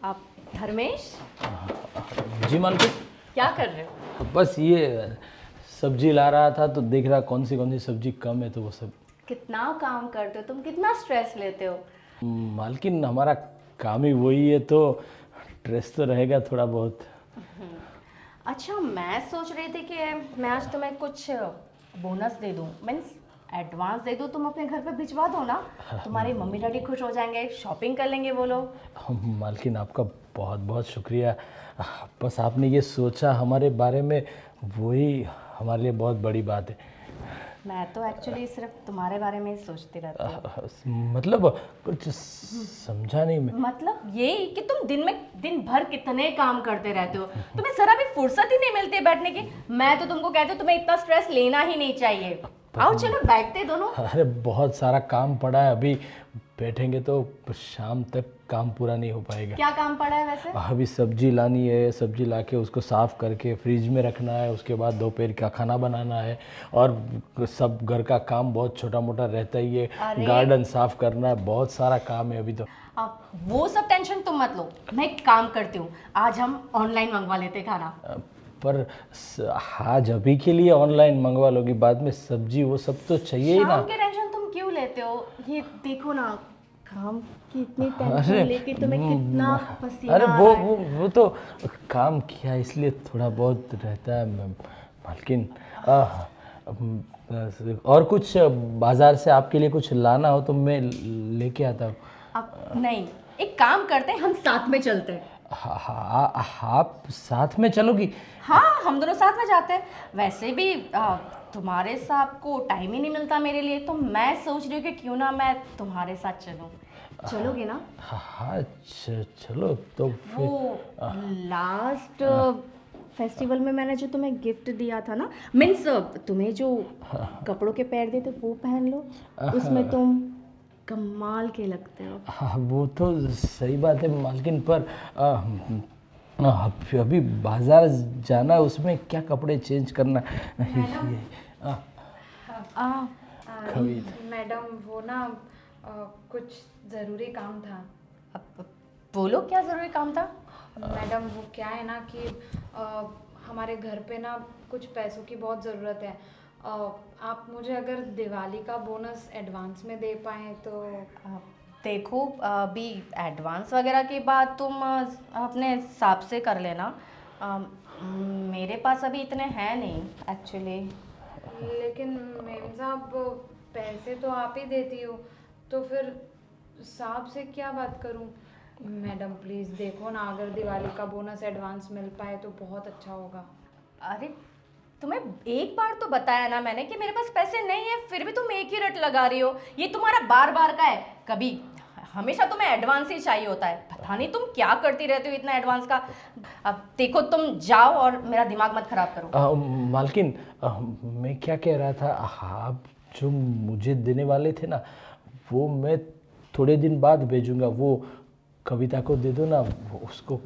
आप धर्मेश जी मालकिन। क्या कर रहे हो? बस ये सब्जी ला रहा था तो देख रहा कौन सी सब्जी कम है तो वो सब। कितना काम करते हो तुम, कितना स्ट्रेस लेते हो? मालकिन हमारा काम ही वही है तो स्ट्रेस तो रहेगा थोड़ा बहुत। अच्छा, मैं सोच रही थी कि मैं आज तुम्हें कुछ बोनस दे दूं, मीन्स एडवांस दे दूं, तुम अपने घर पे भिजवा दो ना। तुम्हारी मम्मी डैडी खुश हो जाएंगे, शॉपिंग कर लेंगे वो लोग। मालकिन आपका बहुत बहुत शुक्रिया। बस आपने ये सोचा हमारे बारे में, वही हमारे लिए बहुत बड़ी बात है। मैं तो एक्चुअली सिर्फ तुम्हारे बारे में ही सोचती रहती हूँ। मतलब कुछ समझा नहीं मैं। मतलब ये कि तुम दिन भर कितने काम करते रहते हो, तुम्हें जरा भी फुर्सत ही नहीं मिलती है बैठने की। मैं तो तुमको कहती हूँ तुम्हें इतना स्ट्रेस लेना ही नहीं चाहिए। आओ चलो बैठते दोनों। अरे बहुत सारा काम पड़ा है, अभी बैठेंगे तो शाम तक काम पूरा नहीं हो पाएगा। क्या काम पड़ा है वैसे? अभी सब्जी लानी है, सब्जी लाके उसको साफ़ करके फ्रिज में रखना है, उसके बाद दोपहर का खाना बनाना है और सब घर का काम बहुत छोटा मोटा रहता ही है। गार्डन साफ़ करना है, बहुत सारा काम है अभी तो। अब वो सब टेंशन तुम मत लो, मैं एक काम करती हूँ, आज हम ऑनलाइन मंगवा लेते खाना। पर आज अभी के लिए ऑनलाइन मंगवा लोगी, बाद में सब्जी वो सब तो चाहिए ही ना। शाम की टेंशन तुम क्यों लेते हो? ये देखो ना, काम की इतनी टेंशन लेके तुम्हें कितना पसीना अरे आ वो रहा है। वो वो तो काम किया इसलिए थोड़ा बहुत रहता है मालकिन। और कुछ बाजार से आपके लिए कुछ लाना हो तो मैं लेके आता हूँ। अब नहीं, एक काम करते हैं, हम साथ में चलते हैं। आप साथ में चलोगी? हाँ, हम दोनों साथ में जाते हैं। वैसे भी तुम्हारे साथ को टाइम ही नहीं मिलता मेरे लिए, तो मैं सोच रही हूँ कि क्यों ना मैं तुम्हारे साथ चलूँ। चलोगे ना? हाँ चलो तो फिर। वो लास्ट फेस्टिवल में मैंने जो तुम्हें गिफ्ट दिया था ना, मीन्स तुम्हें जो कपड़ों के पैर देते वो पहन लो, उसमें तुम कमाल के लगते हो। हाँ वो तो सही बात है मालकिन, पर अभी बाजार जाना है, उसमें क्या कपड़े चेंज करना ये। मैडम वो ना कुछ ज़रूरी काम था। अब बोलो क्या ज़रूरी काम था? मैडम वो क्या है ना कि हमारे घर पे ना कुछ पैसों की बहुत ज़रूरत है। आप मुझे अगर दिवाली का बोनस एडवांस में दे पाएँ तो। देखो, अभी एडवांस वगैरह की बात तुम अपने हिसाब से कर लेना। मेरे पास अभी इतने हैं नहीं एक्चुअली। लेकिन मेम साहब पैसे तो आप ही देती हो, तो फिर साहब से क्या बात करूं? मैडम प्लीज़ देखो ना, अगर दिवाली का बोनस एडवांस मिल पाए तो बहुत अच्छा होगा। अरे तुम्हें एक बार तो बताया ना मैंने कि मेरे पास पैसे नहीं है, फिर भी तुम एक ही रट लगा रही हो। ये तुम्हारा बार बार का है, कभी हमेशा तुम्हें एडवांस ही चाहिए होता है। पता नहीं तुम क्या करती रहती हो इतना एडवांस का। अब देखो, तुम जाओ और मेरा दिमाग मत खराब करो। मालकिन, मैं क्या कह रहा था, आप जो मुझे देने वाले थे ना, वो मैं थोड़े दिन बाद भेजूंगा। वो कविता को दे दो ना, वो उसको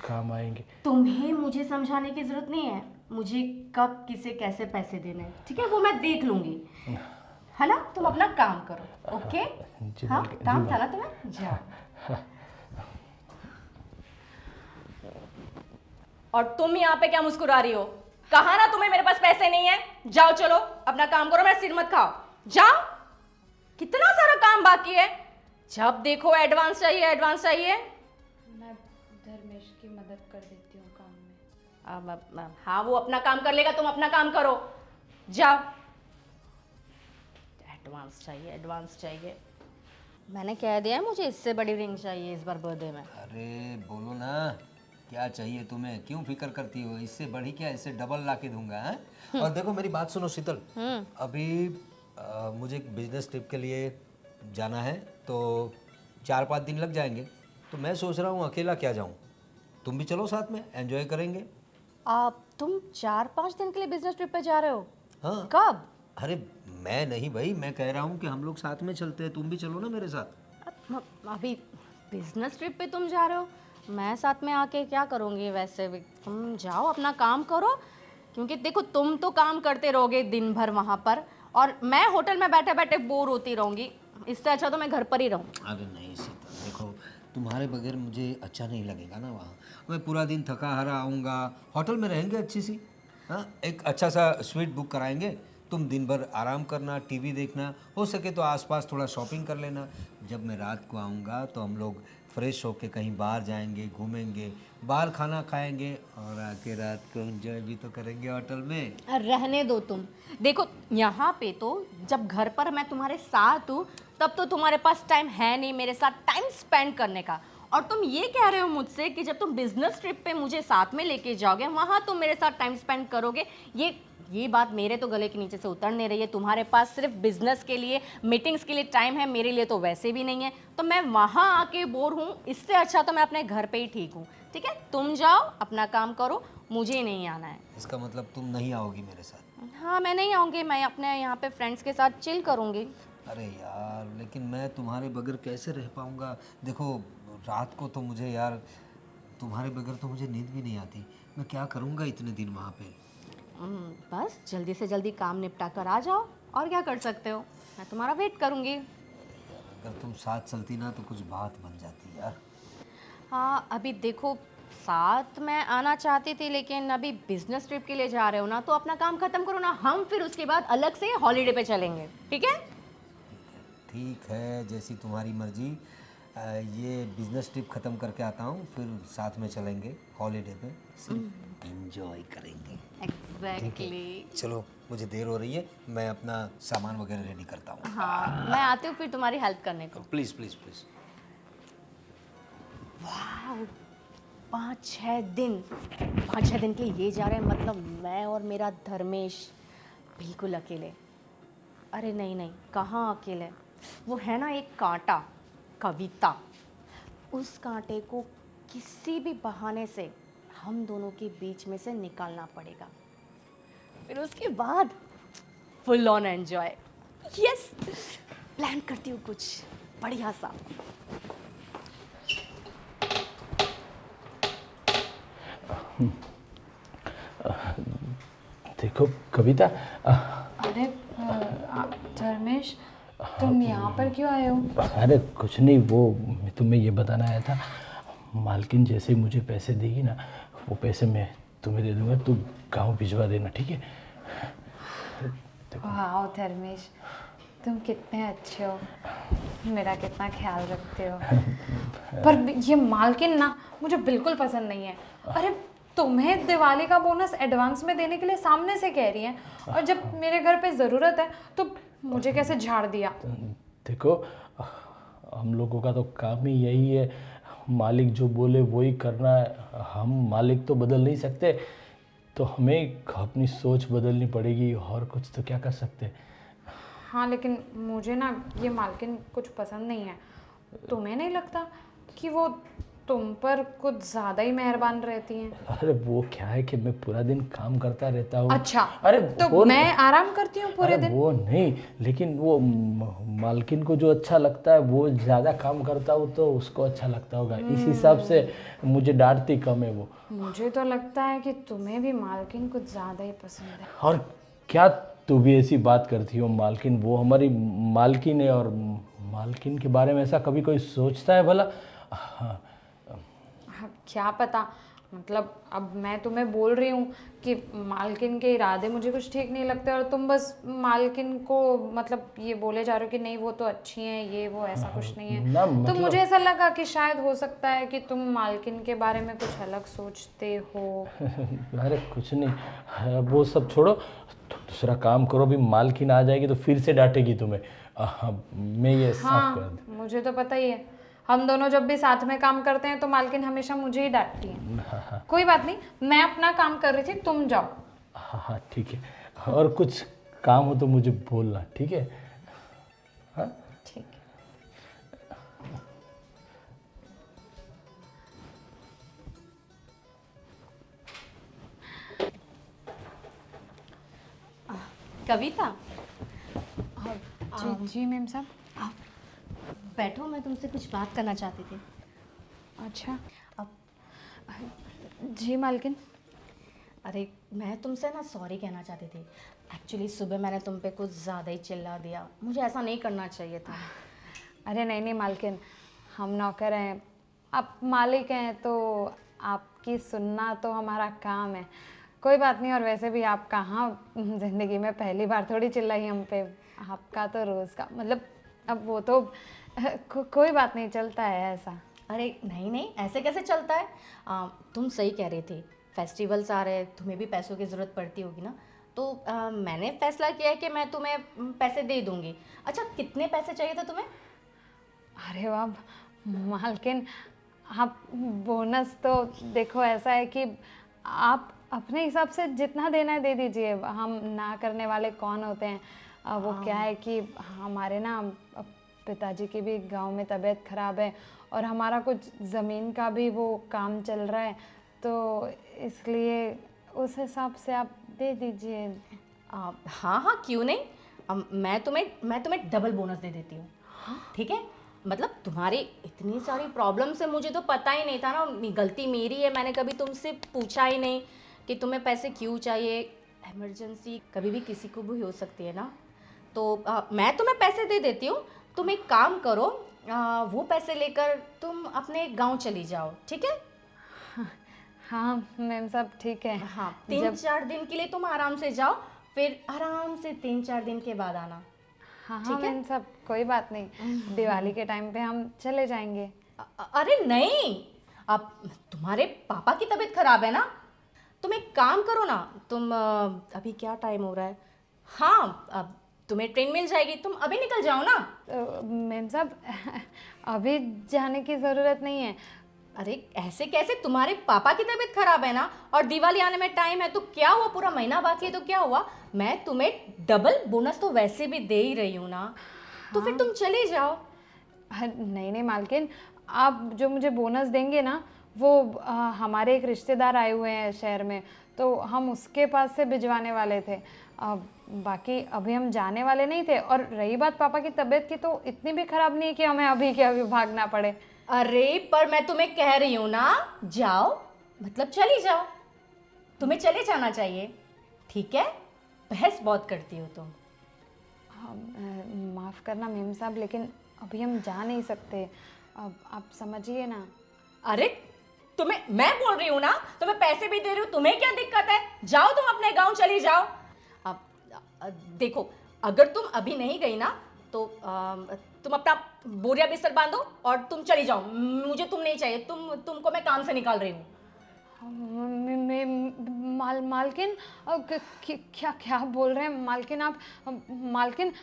काम आएंगे। तुम्हें मुझे समझाने की जरूरत नहीं है मुझे कब किसे कैसे पैसे देने हैं, ठीक है? वो मैं देख लूंगी, है ना? तुम अपना काम करो, ओके? हाँ, काम था ना तुम्हें, जाओ। और तुम यहाँ पे क्या मुस्कुरा रही हो? कहा ना तुम्हें मेरे पास पैसे नहीं है। जाओ चलो अपना काम करो, मेरा सिर मत खाओ, जाओ। कितना सारा काम बाकी है, जब देखो एडवांस चाहिए एडवांस चाहिए। मैं धर्मेश की मदद कर देती हूँ काम में। हाँ, वो अपना काम कर लेगा, तुम अपना काम करो, जाओ। एडवांस चाहिए एडवांस चाहिए। मैंने कह दिया है मुझे इससे बड़ी रिंग चाहिए इस बार बर्थडे में। अरे बोलो ना, क्या चाहिए तुम्हें? क्यों फिक्र करती हो? इससे बढ़ी क्या, इससे डबल ला के दूंगा है? और देखो मेरी बात सुनो शीतल, अभी मुझे एक बिजनेस ट्रिप के लिए जाना है तो 4-5 दिन लग जाएंगे। तो मैं सोच रहा हूँ अकेला क्या जाऊँ, तुम भी चलो साथ में, एंजॉय करेंगे। तुम 4-5 दिन के लिए बिजनेस ट्रिप पे जा रहे हो? हाँ। कब? अरे मैं नहीं भाई, मैं कह रहा हूँ कि हम लोग साथ में चलते हैं, तुम भी चलो ना मेरे साथ। अभी बिजनेस ट्रिप पे तुम जा रहे हो, मैं साथ में आके क्या करूँगी? वैसे भी तुम जाओ अपना काम करो, क्योंकि देखो तुम तो काम करते रहोगे दिन भर वहाँ पर, और मैं होटल में बैठे बैठे बोर होती रहूँगी। इससे अच्छा तो मैं घर पर ही रहूँ। अरे नहीं शीतल, देखो तुम्हारे बगैर मुझे अच्छा नहीं लगेगा ना वहाँ। मैं पूरा दिन थका हारा आऊँगा, होटल में रहेंगे अच्छी सी, हाँ एक अच्छा सा स्वीट बुक कराएंगे, तुम दिन भर आराम करना, टीवी देखना, हो सके तो आसपास थोड़ा शॉपिंग कर लेना। जब मैं रात को आऊँगा तो हम लोग फ्रेश होके कहीं बाहर जाएंगे, घूमेंगे, बाहर खाना खाएंगे और आके रात को एंजॉय भी तो करेंगे होटल में। रहने दो तुम। देखो यहाँ पे तो जब घर पर मैं तुम्हारे साथ हूँ तब तो तुम्हारे पास टाइम है नहीं मेरे साथ टाइम स्पेंड करने का, और तुम ये कह रहे हो मुझसे कि जब तुम बिजनेस ट्रिप पे मुझे साथ में लेके जाओगे वहाँ तुम मेरे साथ टाइम स्पेंड करोगे। ये बात मेरे तो गले के नीचे से उतर नहीं रही है। तुम्हारे पास सिर्फ बिजनेस के लिए, मीटिंग्स के लिए टाइम है, मेरे लिए तो वैसे भी नहीं है। तो मैं वहाँ आके बोर हूँ, इससे अच्छा तो मैं अपने घर पे ही ठीक हूँ। ठीक है, तुम जाओ अपना काम करो, मुझे नहीं आना है। इसका मतलब तुम नहीं आओगी मेरे साथ? हाँ मैं नहीं आऊँगी, मैं अपने यहाँ पे फ्रेंड्स के साथ चिल करूँगी। अरे यार लेकिन मैं तुम्हारे बगैर कैसे रह पाऊँगा? देखो रात को तो मुझे यार तुम्हारे बगैर तो मुझे नींद भी नहीं आती। मैं क्या करूँगा इतने दिन वहाँ पे? बस जल्दी से जल्दी काम निपटा कर आ जाओ, और क्या कर सकते हो, मैं तुम्हारा वेट करूँगी। अगर तुम साथ चलती ना तो कुछ बात बन जाती यार। हाँ अभी देखो, साथ मैं आना चाहती थी लेकिन अभी बिजनेस ट्रिप के लिए जा रहे हो ना, तो अपना काम खत्म करो ना, हम फिर उसके बाद अलग से हॉलीडे पे चलेंगे। ठीक है? ठीक है जैसी तुम्हारी मर्जी। ये बिजनेस ट्रिप ख़त्म करके आता हूँ, फिर साथ में चलेंगे हॉलीडे पे, सिर्फ एंजॉय करेंगे। एग्जैक्टली। चलो मुझे देर हो रही है, मैं अपना सामान वगैरह रेडी करता हूँ। हाँ मैं आती हूँ फिर तुम्हारी हेल्प करने को। Please please please. 5-6 दिन के लिए ये जा रहे हैं, मतलब मैं और मेरा धर्मेश बिल्कुल अकेले। अरे नहीं नहीं, कहाँ अकेले, वो है ना एक कांटा, कविता। उस कांटे को किसी भी बहाने से हम दोनों के बीच में से निकालना पड़ेगा, फिर उसके बाद full on enjoy. Yes, plan करती हूँ कुछ बढ़िया सा। देखो कविता, अरे धर्मेश, तुम यहाँ पर क्यों आए हो? अरे कुछ नहीं, वो मैं तुम्हें ये बताना आया था। मालकिन जैसे ही मुझे पैसे देगी ना, वो पैसे मैं तुम्हें दे दूंगा, तू गांव भिजवा देना, ठीक है? वाह धर्मेश, तुम कितने अच्छे हो, मेरा कितना ख्याल रखते हो। पर ये मालकिन ना मुझे बिल्कुल पसंद नहीं है। अरे तुम्हें दिवाली का बोनस एडवांस में देने के लिए सामने से कह रही हैं, और जब मेरे घर पे ज़रूरत है तो मुझे कैसे झाड़ दिया। देखो हम लोगों का तो काम ही यही है, मालिक जो बोले वही करना है। हम मालिक तो बदल नहीं सकते, तो हमें अपनी सोच बदलनी पड़ेगी, और कुछ तो क्या कर सकते। हाँ लेकिन मुझे ना ये मालकिन कुछ पसंद नहीं है। तुम्हें नहीं लगता कि वो तुम पर कुछ ज़्यादा ही मेहरबान रहती हैं? अरे वो क्या है कि मैं पूरा दिन काम करता रहता हूँ। अच्छा, अरे तो वो मैं आराम करती हूँ पूरे अरे दिन। वो नहीं, लेकिन वो मालकिन को जो अच्छा लगता है, वो ज़्यादा काम करता हूँ तो उसको अच्छा लगता होगा, इस हिसाब से मुझे डांटती कम है वो। मुझे तो लगता है कि तुम्हें भी मालकिन कुछ ज़्यादा ही पसंद है। और क्या तू भी ऐसी बात करती हो? मालकिन वो हमारी मालकिन है, और मालकिन के बारे में ऐसा कभी कोई सोचता है भला? हाँ, हाँ, क्या पता, मतलब अब मैं तुम्हें बोल रही हूँ कि मालकिन के इरादे मुझे कुछ ठीक नहीं लगते, और तुम बस मालकिन को मतलब ये बोले जा रहे हो कि नहीं वो तो अच्छी हैं, ये वो ऐसा कुछ नहीं है। ना तो मतलब मुझे ऐसा लगा कि शायद हो सकता है कि तुम मालकिन के बारे में कुछ अलग सोचते हो। अरे कुछ नहीं, वो सब छोड़ो, तो दूसरा काम करो। अभी मालकिन आ जाएगी तो फिर से डांटेगी तुम्हें। मैं ये साफ कर दूं। हाँ मुझे तो पता ही है, हम दोनों जब भी साथ में काम करते हैं तो मालकिन हमेशा मुझे ही डांटती है। कोई बात नहीं, मैं अपना काम कर रही थी, तुम जाओ। हाँ हाँ ठीक है, और कुछ काम हो तो मुझे बोलना, ठीक है? हाँ ठीक है। कविता, जी जी मैम साहब। बैठो, मैं तुमसे कुछ बात करना चाहती थी। अच्छा अब जी मालकिन। अरे मैं तुमसे ना सॉरी कहना चाहती थी। एक्चुअली सुबह मैंने तुम पे कुछ ज़्यादा ही चिल्ला दिया, मुझे ऐसा नहीं करना चाहिए था। अरे नहीं नहीं मालकिन, हम नौकर हैं, आप मालिक हैं तो आपकी सुनना तो हमारा काम है। कोई बात नहीं, और वैसे भी आप कहाँ ज़िंदगी में पहली बार थोड़ी चिल्लाई हम पे, आपका तो रोज़ का मतलब, अब वो तो कोई बात नहीं, चलता है ऐसा। अरे नहीं नहीं, ऐसे कैसे चलता है? तुम सही कह रही थी, फेस्टिवल्स आ रहे हैं, तुम्हें भी पैसों की ज़रूरत पड़ती होगी ना, तो मैंने फैसला किया है कि मैं तुम्हें पैसे दे दूंगी। अच्छा, कितने पैसे चाहिए थे तुम्हें? अरे वाह मालकिन, आप बोनस तो देखो ऐसा है कि आप अपने हिसाब से जितना देना है दे दीजिए, हम ना करने वाले कौन होते हैं। वो क्या है कि हमारे ना पिताजी की भी गांव में तबीयत ख़राब है और हमारा कुछ ज़मीन का भी वो काम चल रहा है, तो इसलिए उस हिसाब से आप दे दीजिए। हाँ हाँ, क्यों नहीं। मैं तुम्हें डबल बोनस दे देती हूँ, ठीक है? मतलब तुम्हारी इतनी सारी प्रॉब्लम से मुझे तो पता ही नहीं था ना, गलती मेरी है, मैंने कभी तुमसे पूछा ही नहीं कि तुम्हें पैसे क्यों चाहिए। इमरजेंसी कभी भी किसी को भी हो सकती है ना, तो मैं तुम्हें पैसे दे देती हूँ। तुम एक काम करो, वो पैसे लेकर तुम अपने गांव चली जाओ, ठीक है? हाँ मैम साहब ठीक है। हाँ, 3-4 दिन के लिए तुम आराम से जाओ, फिर आराम से 3-4 दिन के बाद आना। हाँ ठीक हाँ है? मैम साहब, कोई बात नहीं, दिवाली के टाइम पे हम चले जाएंगे। अरे नहीं, अब तुम्हारे पापा की तबीयत खराब है ना, तुम एक काम करो ना, तुम अभी क्या टाइम हो रहा है? हाँ, अब तुम्हें ट्रेन मिल जाएगी, तुम अभी निकल जाओ ना। मैम साहब अभी जाने की ज़रूरत नहीं है। अरे ऐसे कैसे, तुम्हारे पापा की तबीयत खराब है ना, और दिवाली आने में टाइम है, तो क्या हुआ, पूरा महीना बाकी है तो क्या हुआ? मैं तुम्हें डबल बोनस तो वैसे भी दे ही रही हूँ ना, तो फिर तुम चले जाओ। नहीं नहीं मालकिन, आप जो मुझे बोनस देंगे ना, वो हमारे एक रिश्तेदार आए हुए हैं शहर में, तो हम उसके पास से भिजवाने वाले थे। बाकी अभी हम जाने वाले नहीं थे, और रही बात पापा की तबीयत की, तो इतनी भी ख़राब नहीं है कि हमें अभी के अभी भागना पड़े। अरे पर मैं तुम्हें कह रही हूँ ना, जाओ, मतलब चली जाओ, तुम्हें चले जाना चाहिए, ठीक है? बहस बहुत करती हो तुम। माफ़ करना मेम साहब, लेकिन अभी हम जा नहीं सकते, अब आप समझिए ना। अरे तुम्हें मैं बोल रही हूँ ना, तुम्हें पैसे भी दे रही हूँ, तुम्हें क्या दिक्कत है? जाओ, तुम अपने गांव चली जाओ। अब देखो, अगर तुम अभी नहीं गई ना, तो तुम अपना बोरिया बिस्तर बांधो और तुम चली जाओ, मुझे तुम नहीं चाहिए, तुमको मैं काम से निकाल रही हूँ। मालकिन क्या क्या बोल रहे हैं मालकिन आप? मालकिन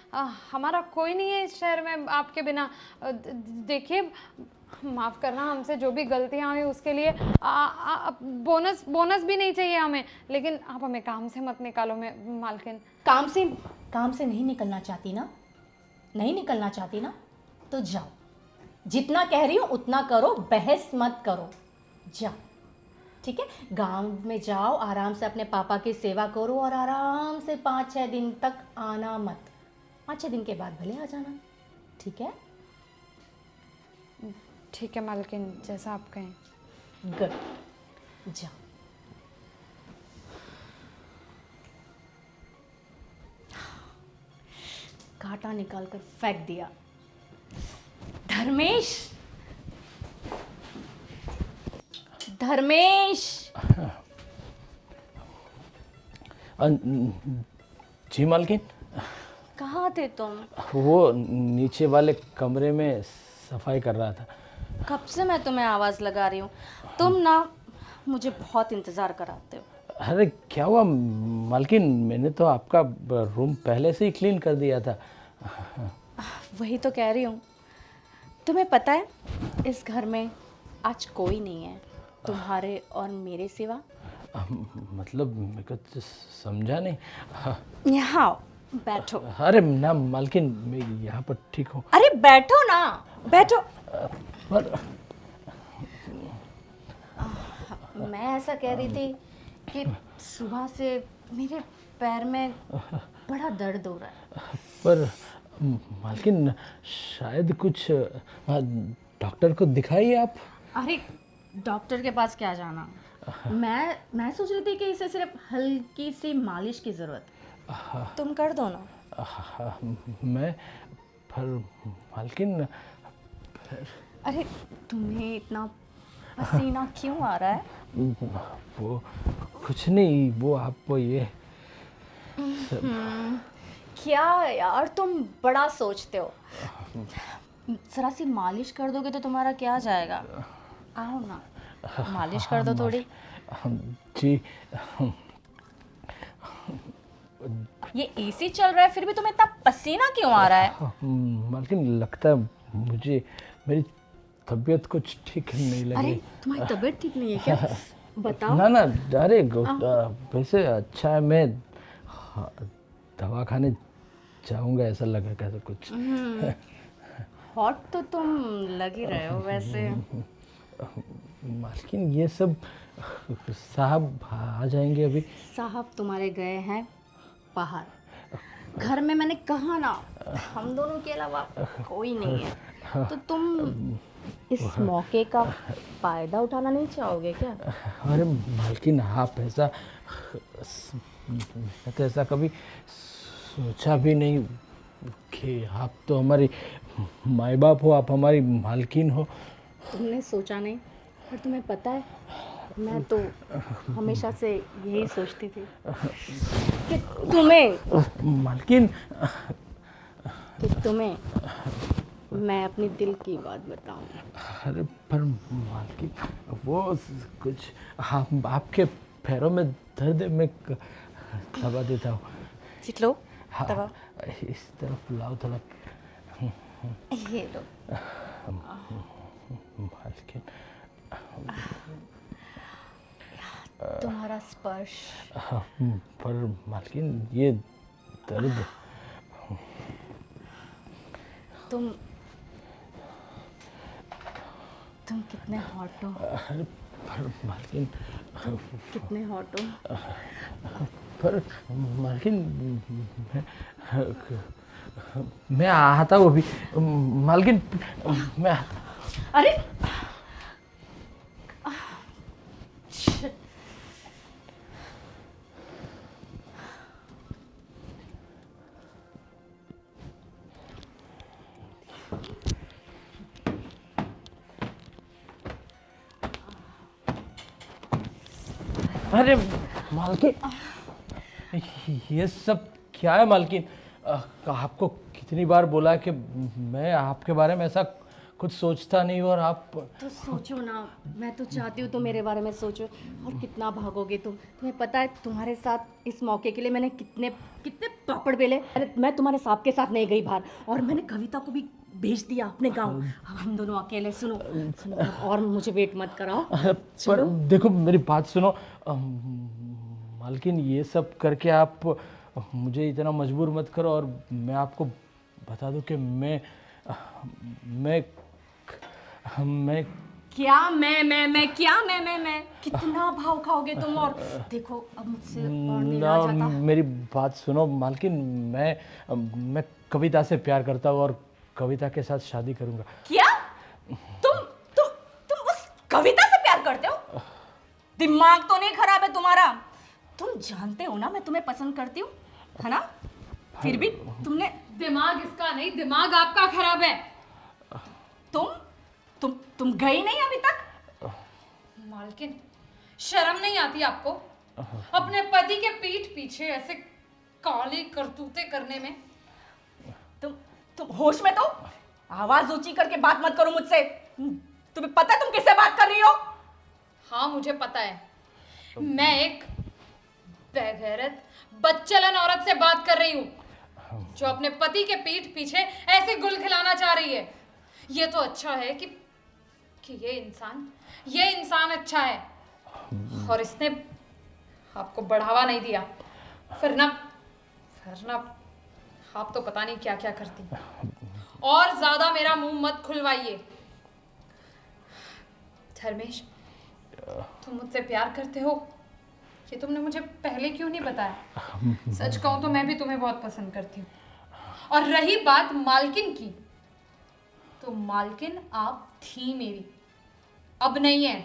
हमारा कोई नहीं है इस शहर में आपके बिना। देखिए, माफ़ करना, हमसे जो भी गलतियाँ हुई उसके लिए बोनस भी नहीं चाहिए हमें, लेकिन आप हमें काम से मत निकालो मालकिन। काम से नहीं निकलना चाहती ना, नहीं निकलना चाहती ना, तो जाओ, जितना कह रही हो उतना करो, बहस मत करो, जाओ, ठीक है? गांव में जाओ, आराम से अपने पापा की सेवा करो, और आराम से 5-6 दिन तक आना मत, 5-6 दिन के बाद भले आ जाना, ठीक है? ठीक है मालकिन, जैसा आप कहें। गुड, जाओ। कांटा निकाल कर फेंक दिया। धर्मेश, धर्मेश। जी मालकिन, कहाँ थे तुम? वो नीचे वाले कमरे में सफाई कर रहा था। कब से मैं तुम्हें आवाज़ लगा रही हूँ, तुम ना मुझे बहुत इंतज़ार कराते हो। अरे क्या हुआ मालकिन, मैंने तो आपका रूम पहले से ही क्लीन कर दिया था। वही तो कह रही हूँ, तुम्हें पता है इस घर में आज कोई नहीं है तुम्हारे और मेरे सिवा। मतलब मेरे को तो समझा नहीं। यहाँ आओ, बैठो। अरे ना मालकिन, मैं यहाँ पर ठीक हूँ। अरे बैठो ना, बैठो। पर मैं ऐसा कह रही थी कि सुबह से मेरे पैर में बड़ा दर्द हो रहा है। पर मालकिन, शायद कुछ डॉक्टर को दिखाइए आप। अरे डॉक्टर के पास क्या जाना, मैं सोच रही थी कि इसे सिर्फ हल्की सी मालिश की ज़रूरत है, तुम कर दो ना। मैं पर मालकिन, अरे तुम्हें इतना पसीना क्यों आ रहा है? वो कुछ नहीं, वो आपको ये क्या यार तुम बड़ा सोचते हो। जरा सी मालिश कर दोगे तो तुम्हारा क्या जाएगा? आओ ना, मालिश कर दो थोड़ी। जी। ये एसी चल रहा है फिर भी तुम्हें इतना पसीना क्यों आ रहा है? मालकिन लगता है मुझे मेरी तबीयत कुछ ठीक नहीं लग अरे रही। तुम्हारी तबीयत ठीक नहीं है क्या? बताओ। ना ना, अरे वैसे अच्छा है, मैं दवा खाने जाऊंगा, ऐसा लगा कैसे कुछ। हॉट तो तुम लग ही रहे हो वैसे। मालकिन ये सब साहब आ जाएंगे अभी। साहब तुम्हारे गए हैं बाहर, घर में मैंने कहा ना हम दोनों के अलावा कोई नहीं है, तो तुम इस मौके का फायदा उठाना नहीं चाहोगे क्या? अरे मालकिन आप ऐसा, मैं तो ऐसा कभी सोचा भी नहीं कि आप तो हमारी माई बाप हो, आप हमारी मालकिन हो। तुमने सोचा नहीं, पर तुम्हें पता है मैं तो हमेशा से यही सोचती थी कि मालकिन मैं अपनी दिल की बात बताऊं। अरे पर मालकिन वो कुछ आपके पैरों में दर्द है, मैं दबा देता हूँ। चिटलो हाँ, दबा। इस तरफ लाओ थोड़ा। ये लो। मालकिन तुम्हारा स्पर्श। पर मालकिन ये दर्द, तुम कितने हॉट हो। अरे पर मालकिन, कितने हॉट हो। पर मालकिन मैं आता हूँ अभी। मालकिन मैं, अरे अरे मालकिन ये सब क्या है मालकिन? आपको कितनी बार बोला कि मैं आपके बारे में ऐसा कुछ सोचता नहीं, और आप तो सोचो ना, मैं तो चाहती हूँ तुम मेरे बारे में सोचो। और कितना भागोगे तुम? तुम्हें पता है तुम्हारे साथ इस मौके के लिए मैंने कितने कितने पापड़ बेले। अरे मैं तुम्हारे साहब के साथ नहीं गई बाहर, और मैंने कविता को भी भेज दिया अपने गांव। अब हम दोनों अकेले। सुनो सुनो, और मुझे वेट मत कराओ। पर देखो मेरी बात सुनो। मालकिन ये सब करके आप मुझे इतना मजबूर मत करो, और मैं आपको बता दूं कि मैं क्या मैं कितना भाव खाओगे तुम? और देखो अब मुझसे और नहीं रहा जाता। मेरी बात सुनो मालकिन, मैं कविता से प्यार करता हूँ, और कविता के साथ शादी करूंगा। क्या? तुम उस कविता से प्यार करते हो? दिमाग तो नहीं खराब है तुम्हारा? तुम जानते हो ना मैं तुम्हें पसंद करती हूँ, है ना? फिर भी तुमने। दिमाग इसका नहीं, दिमाग आपका खराब है। तुम गई नहीं अभी तक? मालकिन शर्म नहीं आती आपको अपने पति के पीठ पीछे ऐसे काली करतूतें करने में? तुम होश में तो? आवाज ऊंची करके बात मत करो मुझसे। तुम्हें पता है तुम किससे बात कर रही हो? हाँ मुझे पता है, मैं एक बेगैरत बदचलन औरत से बात कर रही हूँ जो अपने पति के पीठ पीछे ऐसे गुल खिलाना चाह रही है। ये तो अच्छा है कि ये इंसान अच्छा है, और इसने आपको बढ़ावा नहीं दिया। फिर ना आप तो पता नहीं क्या क्या करती। और ज्यादा मेरा मुंह मत खुलवाइए। धर्मेश, तुम मुझसे प्यार करते हो, ये तुमने मुझे पहले क्यों नहीं बताया? सच कहूं तो मैं भी तुम्हें बहुत पसंद करती हूँ। और रही बात मालकिन की, तो मालकिन आप थी मेरी, अब नहीं है।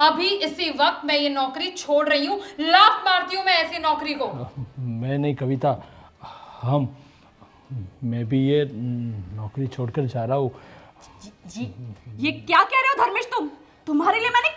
अभी इसी वक्त मैं ये नौकरी छोड़ रही हूँ, लात मारती हूँ मैं ऐसी नौकरी को। मैं नहीं कविता, मैं भी ये नौकरी छोड़कर जा रहा हूँ। जी ये क्या कह रहे हो धर्मेश? तुम्हारे लिए मैंने